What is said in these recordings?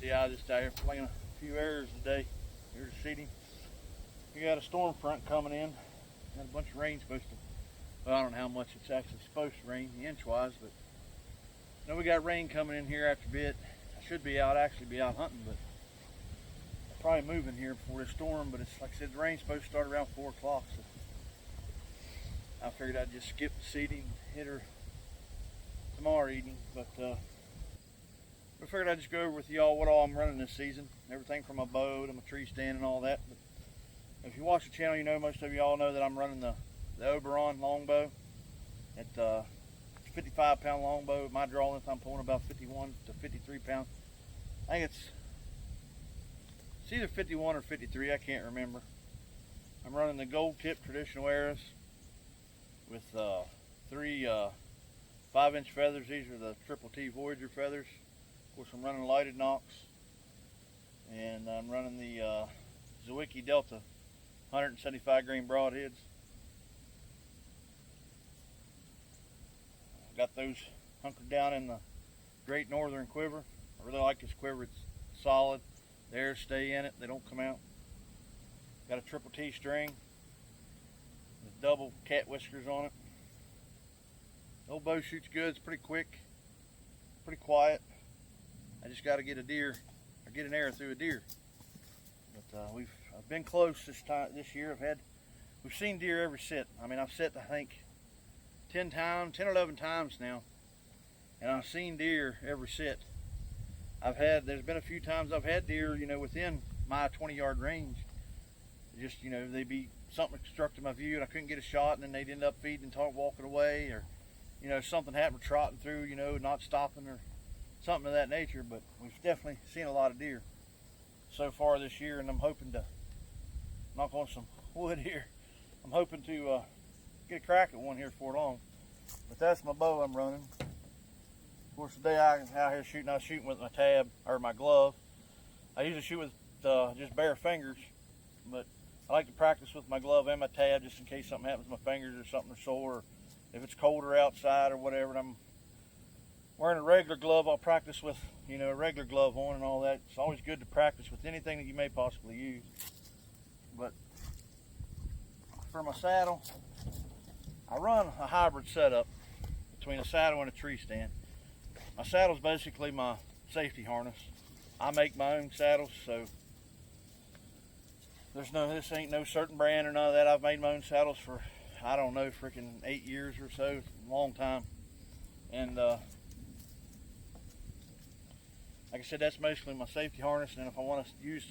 STI just out here playing a few errors today. Here's the seating. We got a storm front coming in. Got a bunch of rain supposed to, well, I don't know how much it's actually supposed to rain inch-wise, but I know we got rain coming in here after a bit. I should be out hunting, but I'll probably moving here before the storm, but it's like I said, the rain's supposed to start around 4 o'clock, so I figured I'd just skip the seating, hit her tomorrow evening, but I figured I'd just go over with y'all what all I'm running this season. Everything from my bow to my tree stand and all that. But if you watch the channel, you know, most of y'all know that I'm running the Oberon longbow. It's a 55-pound longbow. My draw length, I'm pulling about 51 to 53 pounds. I think it's either 51 or 53, I can't remember. I'm running the gold tip traditional arrows with 3 5-inch feathers. These are the Triple T Voyager feathers. Of course, I'm running lighted nocks, and I'm running the Xopfly Delta 175 grain broadheads. Got those hunkered down in the Great Northern quiver. I really like this quiver. It's solid. The airs stay in it. They don't come out. Got a Triple T string with double cat whiskers on it. The old bow shoots good. It's pretty quick, pretty quiet. I just got to get a deer, or get an arrow through a deer. But I've been close this year. We've seen deer every sit. I mean, I've sit, I think 10 or 11 times now, and I've seen deer every sit. There's been a few times I've had deer, you know, within my 20-yard range. Just, you know, they'd be something obstructed my view and I couldn't get a shot, and then they'd end up feeding and walking away, or, you know, something happened trotting through, you know, not stopping or something of that nature. But we've definitely seen a lot of deer so far this year, and I'm hoping to knock on some wood here. I'm hoping to get a crack at one here before long. But that's my bow I'm running. Of course, today I was out here shooting. I was shooting with my tab, or my glove. I usually shoot with just bare fingers, but I like to practice with my glove and my tab just in case something happens to my fingers or something are sore, or if it's colder outside or whatever, and I'm wearing a regular glove. I'll practice with, you know, a regular glove on and all that. It's always good to practice with anything that you may possibly use. But for my saddle, I run a hybrid setup between a saddle and a tree stand. My saddle is basically my safety harness. I make my own saddles, so this ain't no certain brand or none of that. I've made my own saddles for, I don't know, freaking 8 years or so, a long time. And like I said, that's mostly my safety harness. And if I want to use,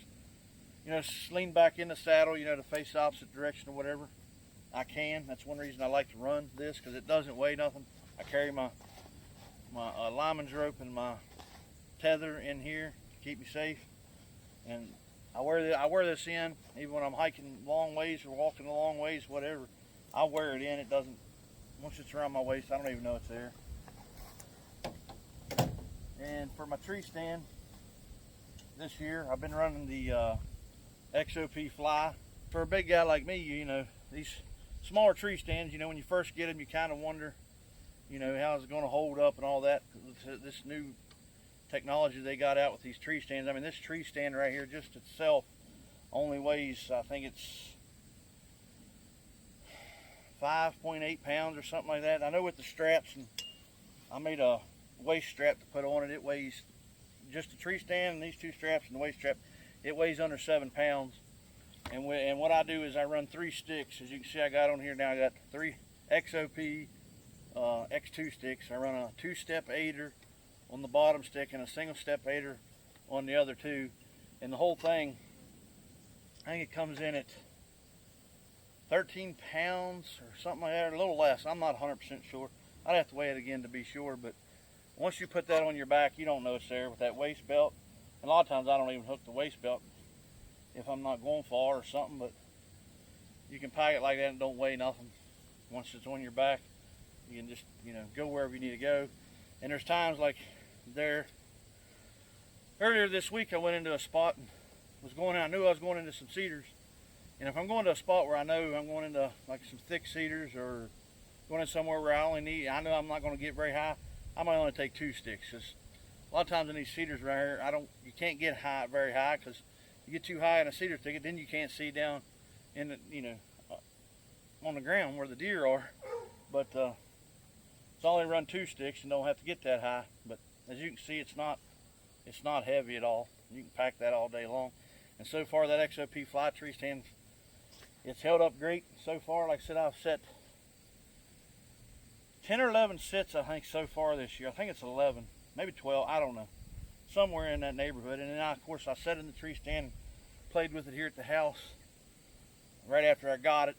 you know, lean back in the saddle, you know, to face the opposite direction or whatever, I can. That's one reason I like to run this, because it doesn't weigh nothing. I carry my lineman's rope and my tether in here to keep me safe, and I wear this in even when I'm hiking long ways or walking a long ways, whatever. I wear it in. It doesn't, once it's around my waist, I don't even know it's there. And for my tree stand this year, I've been running the Xopfly. For a big guy like me, you know, these smaller tree stands, you know, when you first get them, you kind of wonder, you know, how's it going to hold up and all that. This new technology they got out with these tree stands. I mean, this tree stand right here just itself only weighs, I think it's 5.8 pounds or something like that. I know with the straps, and I made a waist strap to put on it. It weighs, just the tree stand and these two straps and the waist strap, it weighs under 7 pounds. And what I do is I run 3 sticks. As you can see, I got on here now, I got 3 XOP X2STICKS. I run a 2-step aider on the bottom stick and a single step aider on the other 2. And the whole thing, I think it comes in at 13 pounds or something like that, or a little less. I'm not 100% sure. I'd have to weigh it again to be sure, but once you put that on your back, you don't know it's there with that waist belt. And a lot of times I don't even hook the waist belt if I'm not going far or something, but you can pack it like that and don't weigh nothing. Once it's on your back, you can just, you know, go wherever you need to go. And there's times like earlier this week, I went into a spot and I knew I was going into some cedars. And if I'm going to a spot where I know I'm going into like some thick cedars, or going in somewhere where I know I'm not going to get very high, I might only take 2 sticks. Just a lot of times in these cedars right here, you can't get very high, because you get too high in a cedar thicket, then you can't see down in the, on the ground where the deer are. But it's only run 2 sticks and don't have to get that high. But as you can see, it's not heavy at all. You can pack that all day long. And so far, that Xopfly tree stand, it's held up great so far. Like I said, I've set 10 or 11 sits, I think, so far this year. I think it's 11, maybe 12, I don't know. Somewhere in that neighborhood. And then, of course, I set in the tree stand, played with it here at the house right after I got it.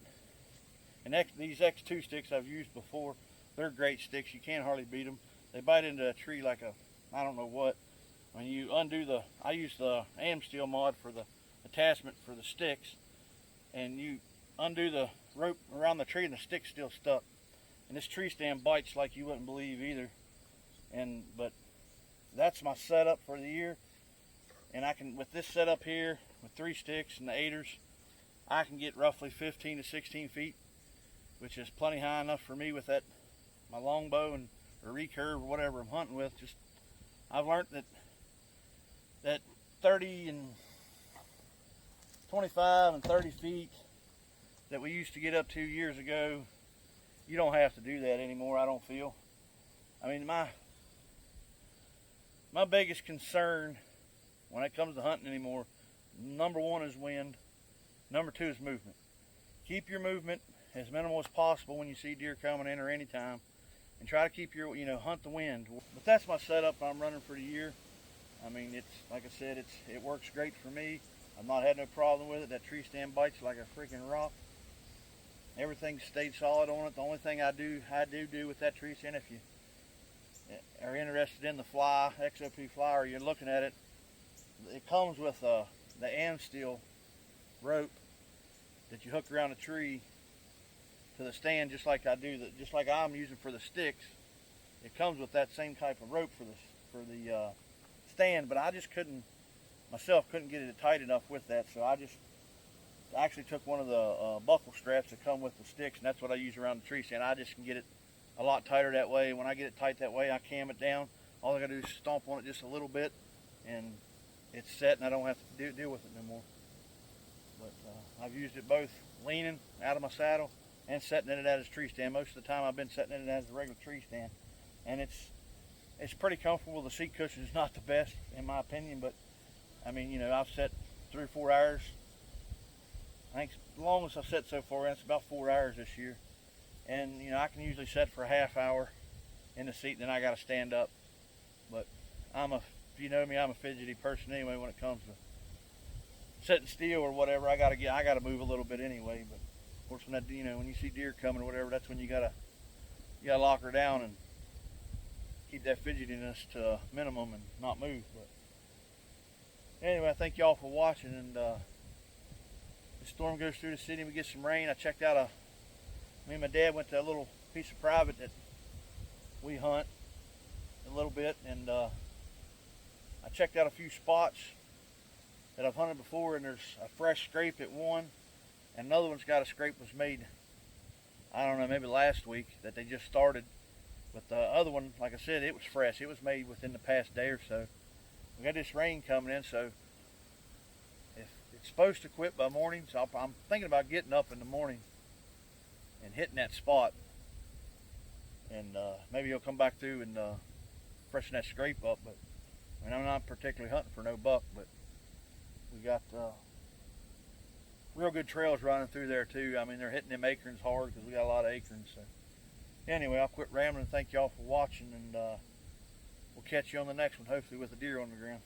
And these X2 sticks I've used before, they're great sticks. You can't hardly beat them. They bite into a tree like I don't know what. When you undo I use the Amsteel mod for the attachment for the sticks, and you undo the rope around the tree and the stick's still stuck. And this tree stand bites like you wouldn't believe either. But that's my setup for the year. And I can, with this setup here, with 3 sticks and the 8ers, I can get roughly 15 to 16 feet, which is plenty high enough for me with my longbow and or recurve or whatever I'm hunting with. I've learned that 30 and 25 and 30 feet that we used to get up to years ago, you don't have to do that anymore, I don't feel. I mean, my biggest concern when it comes to hunting anymore, number 1 is wind, number 2 is movement. Keep your movement as minimal as possible when you see deer coming in or anytime, and try to keep your, hunt the wind. But that's my setup I'm running for the year. I mean, it's like I said, it works great for me. I've not had no problem with it. That tree stand bites like a freaking rock. Everything stayed solid on it. The only thing I do with that tree stand, if you are interested in the fly, Xopfly fly, or you're looking at it, it comes with the Amsteel rope that you hook around the tree to the stand, just like I'm using for the sticks. It comes with that same type of rope for the stand, but I just couldn't get it tight enough with that, so I actually took one of the buckle straps that come with the sticks, and that's what I use around the tree stand. I just can get it a lot tighter that way. When I get it tight that way, I cam it down. All I gotta do is stomp on it just a little bit, and it's set, and I don't have to deal with it no more. But I've used it both leaning out of my saddle and setting in it as a tree stand. Most of the time I've been setting in it as a regular tree stand, and it's pretty comfortable. The seat cushion is not the best in my opinion, but I mean, I've set 3 or 4 hours. I think the longest I've set so far, and it's about 4 hours this year. And I can usually set for a half hour in the seat, and then I got to stand up. But if you know me, I'm a fidgety person anyway when it comes to sitting still or whatever. I gotta move a little bit anyway. But of course, when you see deer coming or whatever, that's when you gotta lock her down and keep that fidgetiness to a minimum and not move. But anyway, I thank y'all for watching, and the storm goes through the city and we get some rain. I checked out me and my dad went to a little piece of private that we hunt a little bit, and I checked out a few spots that I've hunted before, and there's a fresh scrape at one, and another one's got a scrape was made, I don't know, maybe last week that they just started. But the other one, like I said, it was fresh. It was made within the past day or so. We got this rain coming in, so if it's supposed to quit by morning, so I'm thinking about getting up in the morning and hitting that spot, and maybe he'll come back through and freshen that scrape up. But I mean, I'm not particularly hunting for no buck, but we got real good trails running through there too. I mean, they're hitting them acorns hard because we got a lot of acorns. So anyway, I'll quit rambling and thank y'all for watching, and we'll catch you on the next one, hopefully with a deer on the ground.